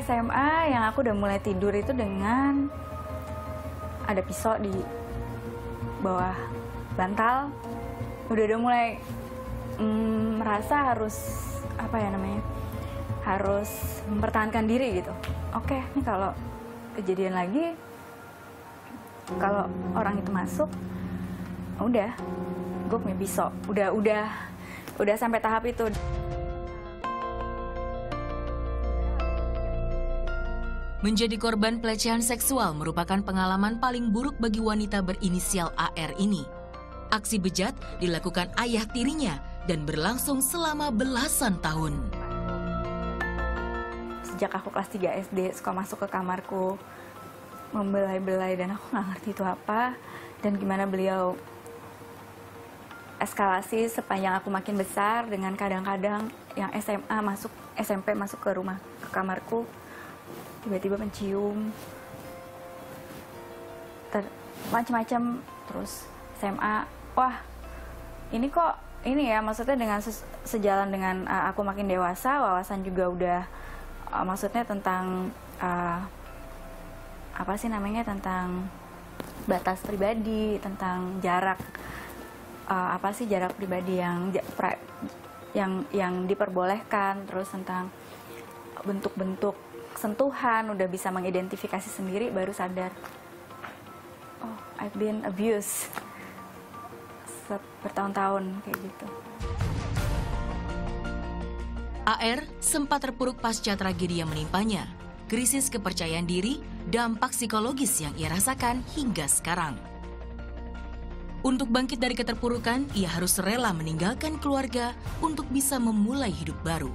SMA yang aku udah mulai tidur itu dengan ada pisau di bawah bantal. Udah mulai merasa harus harus mempertahankan diri gitu. Oke, ini kalau kejadian lagi, kalau orang itu masuk, udah, gue punya pisau. Udah sampai tahap itu. Menjadi korban pelecehan seksual merupakan pengalaman paling buruk bagi wanita berinisial AR ini. Aksi bejat dilakukan ayah tirinya dan berlangsung selama belasan tahun. Sejak aku kelas 3 SD, suka masuk ke kamarku, membelai-belai, dan aku nggak ngerti itu apa, dan gimana beliau eskalasi sepanjang aku makin besar, dengan kadang-kadang yang SMP masuk ke kamarku, tiba-tiba mencium, macam-macam. Terus SMA, wah ini ya, maksudnya dengan sejalan dengan aku makin dewasa, wawasan juga udah, maksudnya tentang tentang batas pribadi, tentang jarak, jarak pribadi yang diperbolehkan, terus tentang bentuk-bentuk sentuhan, udah bisa mengidentifikasi sendiri, baru sadar, oh, I've been abused bertahun-tahun kayak gitu. AR sempat terpuruk pasca tragedi yang menimpanya. Krisis kepercayaan diri, dampak psikologis yang ia rasakan hingga sekarang. Untuk bangkit dari keterpurukan, ia harus rela meninggalkan keluarga untuk bisa memulai hidup baru.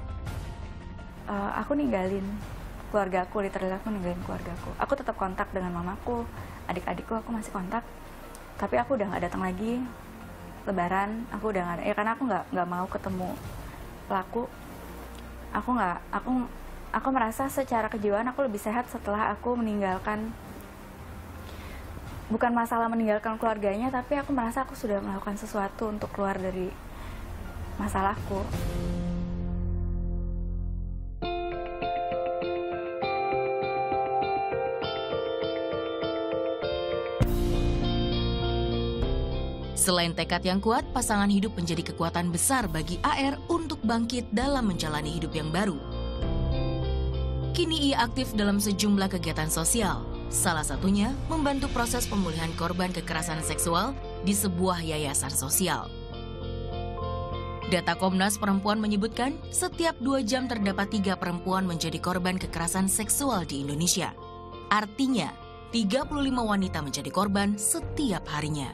Aku ninggalin keluargaku, literally aku ninggalin keluargaku. Aku tetap kontak dengan mamaku, adik-adikku aku masih kontak, tapi aku udah nggak datang lagi. Lebaran aku udah nggak ada, ya karena aku nggak mau ketemu pelaku. Aku merasa secara kejiwaan aku lebih sehat setelah aku meninggalkan, bukan masalah meninggalkan keluarganya, tapi aku merasa aku sudah melakukan sesuatu untuk keluar dari masalahku. Selain tekad yang kuat, pasangan hidup menjadi kekuatan besar bagi AR untuk bangkit dalam menjalani hidup yang baru. Kini ia aktif dalam sejumlah kegiatan sosial. Salah satunya membantu proses pemulihan korban kekerasan seksual di sebuah yayasan sosial. Data Komnas Perempuan menyebutkan setiap 2 jam terdapat 3 perempuan menjadi korban kekerasan seksual di Indonesia. Artinya, 35 wanita menjadi korban setiap harinya.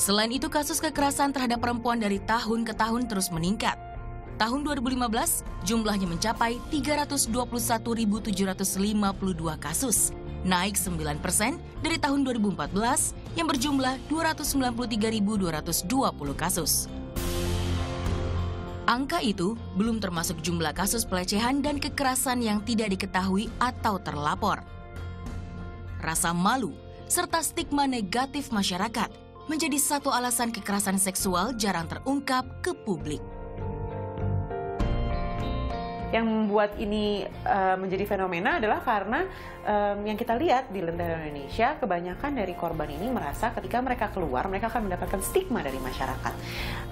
Selain itu, kasus kekerasan terhadap perempuan dari tahun ke tahun terus meningkat. Tahun 2015, jumlahnya mencapai 321.752 kasus, naik 9% dari tahun 2014 yang berjumlah 293.220 kasus. Angka itu belum termasuk jumlah kasus pelecehan dan kekerasan yang tidak diketahui atau terlapor. Rasa malu serta stigma negatif masyarakat menjadi satu alasan kekerasan seksual jarang terungkap ke publik. Yang membuat ini menjadi fenomena adalah karena yang kita lihat di lentera Indonesia, kebanyakan dari korban ini merasa ketika mereka keluar, mereka akan mendapatkan stigma dari masyarakat.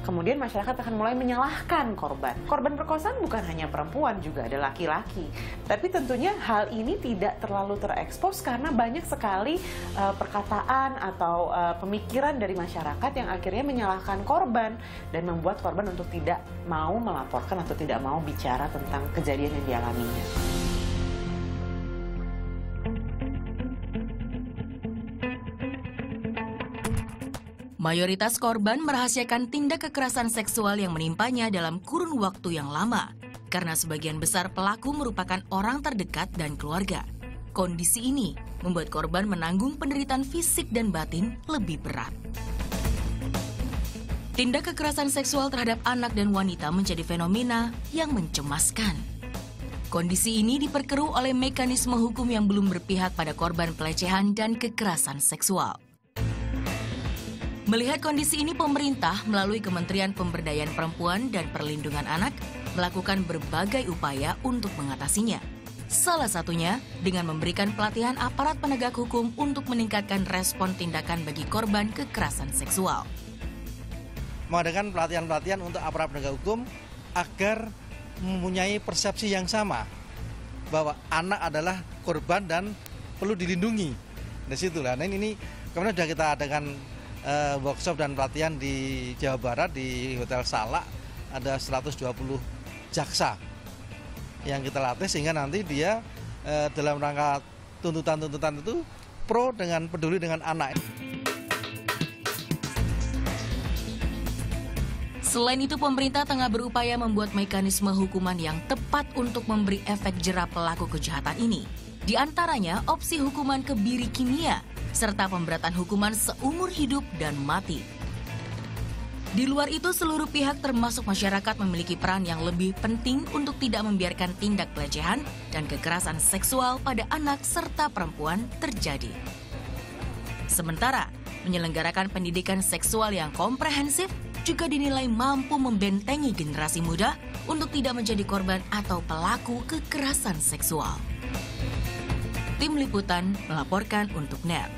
Kemudian masyarakat akan mulai menyalahkan korban. Korban perkosaan bukan hanya perempuan, juga ada laki-laki. Tapi tentunya hal ini tidak terlalu terekspos karena banyak sekali perkataan atau pemikiran dari masyarakat yang akhirnya menyalahkan korban dan membuat korban untuk tidak mau melaporkan atau tidak mau bicara tentang kejadian yang dialaminya. Mayoritas korban merahasiakan tindak kekerasan seksual yang menimpanya dalam kurun waktu yang lama, karena sebagian besar pelaku merupakan orang terdekat dan keluarga. Kondisi ini membuat korban menanggung penderitaan fisik dan batin lebih berat. Tindak kekerasan seksual terhadap anak dan wanita menjadi fenomena yang mencemaskan. Kondisi ini diperkeruh oleh mekanisme hukum yang belum berpihak pada korban pelecehan dan kekerasan seksual. Melihat kondisi ini, pemerintah melalui Kementerian Pemberdayaan Perempuan dan Perlindungan Anak melakukan berbagai upaya untuk mengatasinya. Salah satunya dengan memberikan pelatihan aparat penegak hukum untuk meningkatkan respon tindakan bagi korban kekerasan seksual. Mengadakan pelatihan-pelatihan untuk aparat penegak hukum agar mempunyai persepsi yang sama bahwa anak adalah korban dan perlu dilindungi. Dari situlah. Nah ini kemudian sudah kita adakan workshop dan pelatihan di Jawa Barat di Hotel Salak, ada 120 jaksa yang kita latih sehingga nanti dia dalam rangka tuntutan-tuntutan itu pro dengan peduli dengan anak. Selain itu, pemerintah tengah berupaya membuat mekanisme hukuman yang tepat untuk memberi efek jera pelaku kejahatan ini. Di antaranya opsi hukuman kebiri kimia, serta pemberatan hukuman seumur hidup dan mati. Di luar itu, seluruh pihak termasuk masyarakat memiliki peran yang lebih penting untuk tidak membiarkan tindak pelecehan dan kekerasan seksual pada anak serta perempuan terjadi. Sementara, menyelenggarakan pendidikan seksual yang komprehensif juga dinilai mampu membentengi generasi muda untuk tidak menjadi korban atau pelaku kekerasan seksual. Tim Liputan melaporkan untuk NET.